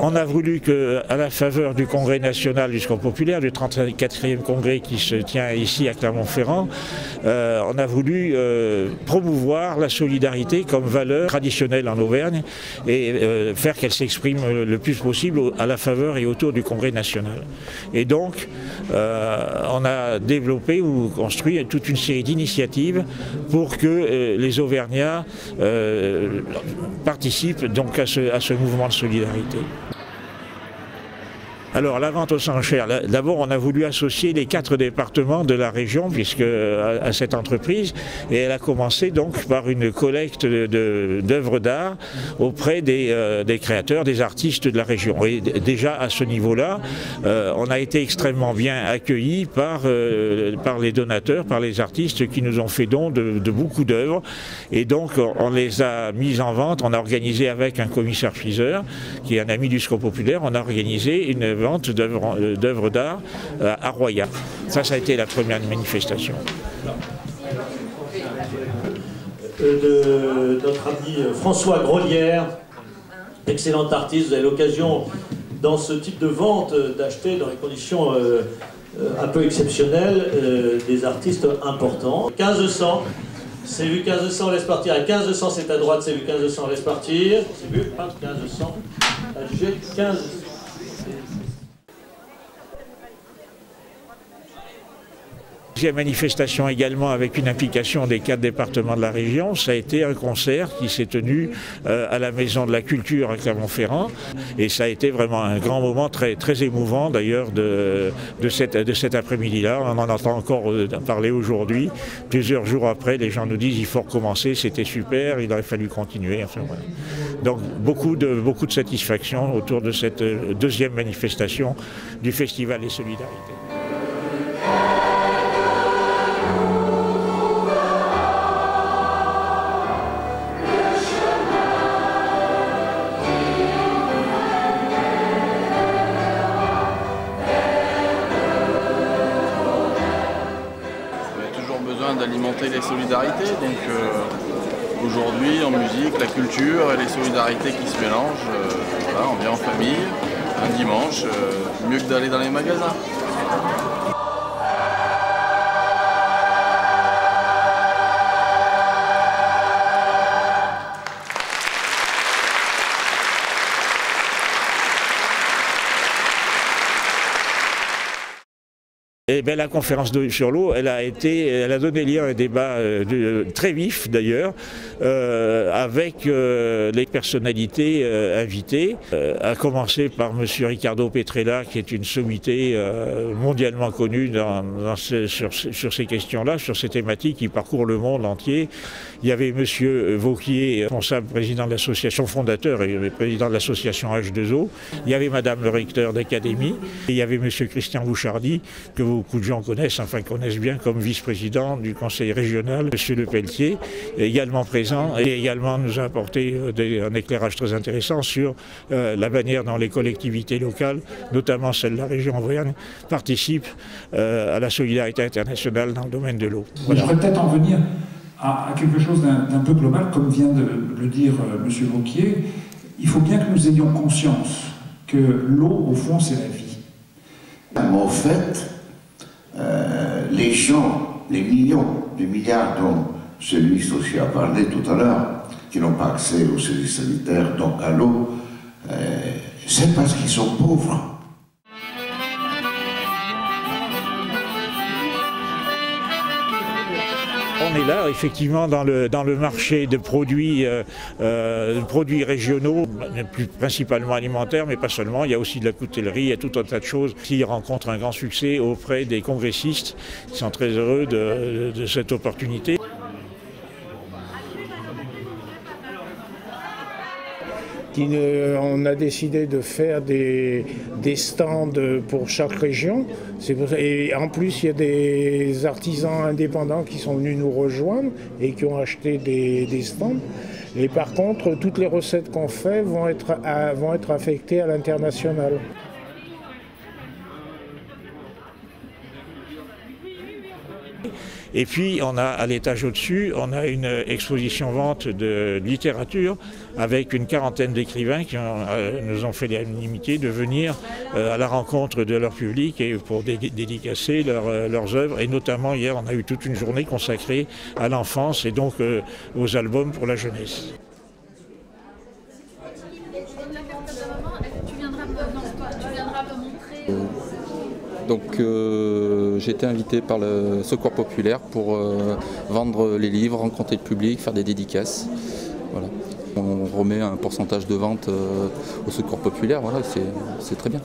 On a voulu qu'à la faveur du Congrès national du Secours populaire, du 34e congrès qui se tient ici à Clermont-Ferrand, on a voulu promouvoir la solidarité comme valeur traditionnelle en Auvergne et faire qu'elle s'exprime le plus possible à la faveur et autour du Congrès national. Et donc, on a développé ou construit toute une série d'initiatives pour que les Auvergnats participent donc à ce mouvement de solidarité. Alors la vente aux enchères, d'abord on a voulu associer les 4 départements de la région à cette entreprise et elle a commencé donc par une collecte d'œuvres d'art auprès des créateurs, des artistes de la région. Et déjà à ce niveau-là, on a été extrêmement bien accueillis par les donateurs, par les artistes qui nous ont fait don de beaucoup d'œuvres et donc on les a mises en vente, on a organisé avec un commissaire-priseur qui est un ami du Secours populaire, on a organisé une vente d'œuvres d'art à Roya. Ça a été la première manifestation. De notre ami François Grolière, excellent artiste. Vous avez l'occasion, dans ce type de vente, d'acheter dans les conditions un peu exceptionnelles des artistes importants. 1500, c'est vu 1500, laisse partir. À 1500, c'est à droite, c'est vu 1500, laisse partir. C'est vu, 1500, G 1500. Deuxième manifestation également avec une implication des 4 départements de la région, ça a été un concert qui s'est tenu à la Maison de la Culture à Clermont-Ferrand et ça a été vraiment un grand moment très, très émouvant d'ailleurs de cet après-midi-là. On en entend encore parler aujourd'hui. Plusieurs jours après, les gens nous disent il faut recommencer, c'était super, il aurait fallu continuer. Enfin, voilà. Donc beaucoup de satisfaction autour de cette deuxième manifestation du Festival des Solidarités. D'alimenter les solidarités, donc aujourd'hui en musique, la culture et les solidarités qui se mélangent, voilà, on vient en famille, un dimanche, mieux que d'aller dans les magasins. Et bien, la conférence sur l'eau, elle a donné lieu à un débat très vif d'ailleurs, avec les personnalités invitées, à commencer par M. Riccardo Petrella, qui est une sommité mondialement connue sur ces questions-là, sur ces thématiques qui parcourent le monde entier. Il y avait M. Vauquier, responsable président de l'association fondateur et président de l'association H2O. Il y avait Mme le recteur d'Académie. Il y avait M. Christian Bouchardy, que beaucoup de gens connaissent, enfin connaissent bien comme vice-président du conseil régional, M. Le Pelletier, également présent et également nous a apporté un éclairage très intéressant sur la manière dont les collectivités locales, notamment celle de la région Auvergne, participent à la solidarité internationale dans le domaine de l'eau. Voilà. Je voudrais peut-être en venir à quelque chose d'un peu global, comme vient de le dire M. Vauquier. Il faut bien que nous ayons conscience que l'eau, au fond, c'est la vie. En fait, les gens, les millions, les milliards dont ce ministre aussi a parlé tout à l'heure, qui n'ont pas accès aux services sanitaires, donc à l'eau, c'est parce qu'ils sont pauvres. On est là effectivement dans le marché de produits régionaux, principalement alimentaires, mais pas seulement. Il y a aussi de la coutellerie, il y a tout un tas de choses qui rencontrent un grand succès auprès des congressistes qui sont très heureux de cette opportunité. On a décidé de faire des stands pour chaque région. Et en plus, il y a des artisans indépendants qui sont venus nous rejoindre et qui ont acheté des stands. Et par contre, toutes les recettes qu'on fait vont être affectées à l'international. Et puis on a à l'étage au-dessus, on a une exposition vente de littérature avec une quarantaine d'écrivains qui nous ont fait l'amitié de venir à la rencontre de leur public et pour dédicacer leurs œuvres. Et notamment hier, on a eu toute une journée consacrée à l'enfance et donc aux albums pour la jeunesse. Donc j'ai été invité par le Secours Populaire pour vendre les livres, rencontrer le public, faire des dédicaces. Voilà. On remet un pourcentage de vente au Secours Populaire, voilà, c'est très bien.